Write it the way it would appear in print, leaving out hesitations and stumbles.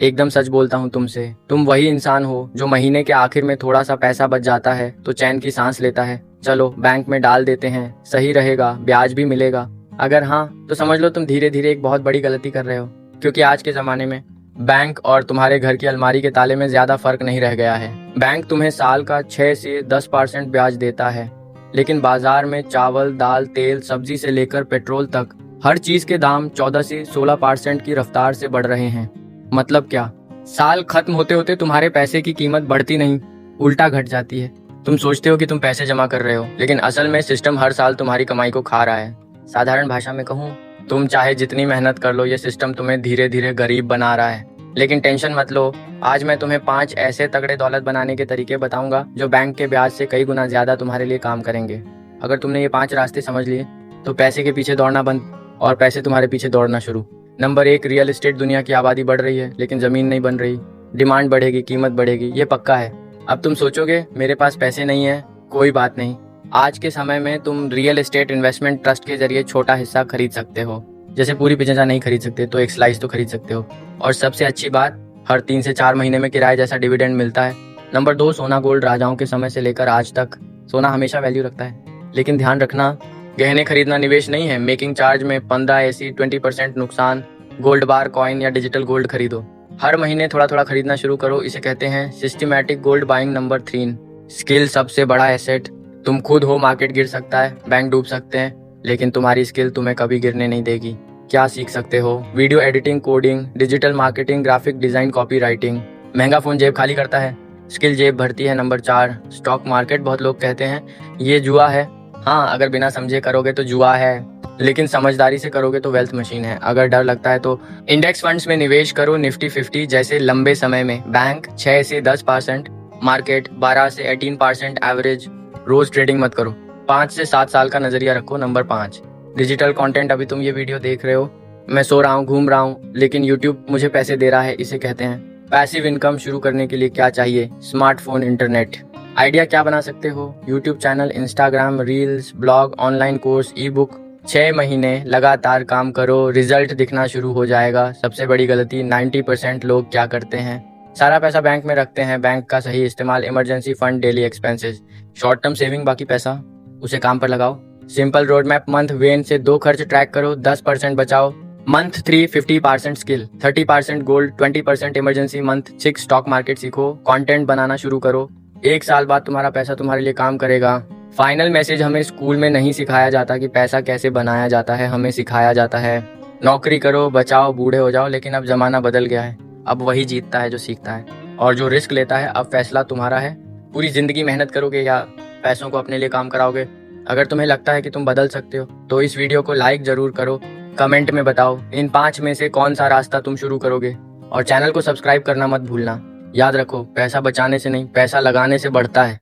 एकदम सच बोलता हूँ तुमसे। तुम वही इंसान हो जो महीने के आखिर में थोड़ा सा पैसा बच जाता है तो चैन की सांस लेता है। चलो बैंक में डाल देते हैं, सही रहेगा, ब्याज भी मिलेगा। अगर हाँ तो समझ लो तुम धीरे धीरे एक बहुत बड़ी गलती कर रहे हो, क्योंकि आज के ज़माने में बैंक और तुम्हारे घर की अलमारी के ताले में ज़्यादा फर्क नहीं रह गया है। बैंक तुम्हें साल का 6 से 10% ब्याज देता है, लेकिन बाजार में चावल, दाल, तेल, सब्जी से लेकर पेट्रोल तक हर चीज़ के दाम 14 से 16% की रफ्तार से बढ़ रहे हैं। मतलब क्या? साल खत्म होते होते तुम्हारे पैसे की कीमत बढ़ती नहीं, उल्टा घट जाती है। तुम सोचते हो कि तुम पैसे जमा कर रहे हो, लेकिन असल में सिस्टम हर साल तुम्हारी कमाई को खा रहा है। साधारण भाषा में कहूँ, तुम चाहे जितनी मेहनत कर लो, ये सिस्टम तुम्हें धीरे धीरे गरीब बना रहा है। लेकिन टेंशन मत लो, आज मैं तुम्हें 5 ऐसे तगड़े दौलत बनाने के तरीके बताऊंगा जो बैंक के ब्याज से कई गुना ज्यादा तुम्हारे लिए काम करेंगे। अगर तुमने ये 5 रास्ते समझ लिए तो पैसे के पीछे दौड़ना बंद और पैसे तुम्हारे पीछे दौड़ना शुरू। Number 1, real estate. दुनिया की आबादी बढ़ रही है लेकिन जमीन नहीं बन रही। डिमांड बढ़ेगी, कीमत बढ़ेगी, ये पक्का है। अब तुम सोचोगे मेरे पास पैसे नहीं है, कोई बात नहीं। आज के समय में तुम रियल एस्टेट इन्वेस्टमेंट ट्रस्ट के जरिए छोटा हिस्सा खरीद सकते हो। जैसे पूरी पिज्जा नहीं खरीद सकते तो एक स्लाइस तो खरीद सकते हो। और सबसे अच्छी बात, हर 3 से 4 महीने में किराए जैसा डिविडेंड मिलता है। नंबर 2, सोना गोल्ड। राजाओं के समय से लेकर आज तक सोना हमेशा वैल्यू रखता है, लेकिन ध्यान रखना, गहने खरीदना निवेश नहीं है। मेकिंग चार्ज में 15 ऐसी 20% नुकसान। गोल्ड बार, कॉइन या डिजिटल गोल्ड खरीदो। हर महीने थोड़ा थोड़ा खरीदना शुरू करो, इसे कहते हैं systematic gold buying. Number 3, skill. सबसे बड़ा एसेट तुम खुद हो। मार्केट गिर सकता है, बैंक डूब सकते हैं, लेकिन तुम्हारी स्किल तुम्हें कभी गिरने नहीं देगी। क्या सीख सकते हो? Video editing, coding, digital marketing, graphic design, copy writing. महंगा फोन जेब खाली करता है, स्किल जेब भरती है। Number 4, stock market. बहुत लोग कहते हैं ये जुआ है। हाँ, अगर बिना समझे करोगे तो जुआ है, लेकिन समझदारी से करोगे तो वेल्थ मशीन है। अगर डर लगता है तो इंडेक्स फंड्स में निवेश करो, निफ्टी 50 जैसे लंबे समय में। बैंक 6 से 10%, मार्केट 12 से 18% एवरेज। रोज ट्रेडिंग मत करो, 5 से 7 साल का नजरिया रखो। Number 5, digital content. अभी तुम ये वीडियो देख रहे हो, मैं सो रहा हूँ, घूम रहा हूँ, लेकिन यूट्यूब मुझे पैसे दे रहा है। इसे कहते हैं पैसिव इनकम। शुरू करने के लिए क्या चाहिए? Smartphone, internet. आइडिया क्या बना सकते हो? YouTube channel, Instagram reels, blog, online course, ई बुक। 6 महीने लगातार काम करो, रिजल्ट दिखना शुरू हो जाएगा। सबसे बड़ी गलती 90% लोग क्या करते हैं? सारा पैसा बैंक में रखते हैं। बैंक का सही इस्तेमाल, emergency fund, daily expenses, short term saving. बाकी पैसा उसे काम पर लगाओ। Simple road map. Month when से 2 खर्च ट्रैक करो, 10% बचाओ। Month 3, 50% skill, 30% gold, 20% emergency. Month 6, stock market सीखो, कंटेंट बनाना शुरू करो। 1 साल बाद तुम्हारा पैसा तुम्हारे लिए काम करेगा। फाइनल मैसेज, हमें स्कूल में नहीं सिखाया जाता कि पैसा कैसे बनाया जाता है, हमें सिखाया जाता है नौकरी करो, बचाओ, बूढ़े हो जाओ। लेकिन अब जमाना बदल गया है, अब वही जीतता है जो सीखता है और जो रिस्क लेता है। अब फैसला तुम्हारा है, पूरी जिंदगी मेहनत करोगे या पैसों को अपने लिए काम कराओगे। अगर तुम्हें लगता है कि तुम बदल सकते हो तो इस वीडियो को लाइक जरूर करो। कमेंट में बताओ इन 5 में से कौन सा रास्ता तुम शुरू करोगे, और चैनल को सब्सक्राइब करना मत भूलना। याद रखो, पैसा बचाने से नहीं, पैसा लगाने से बढ़ता है।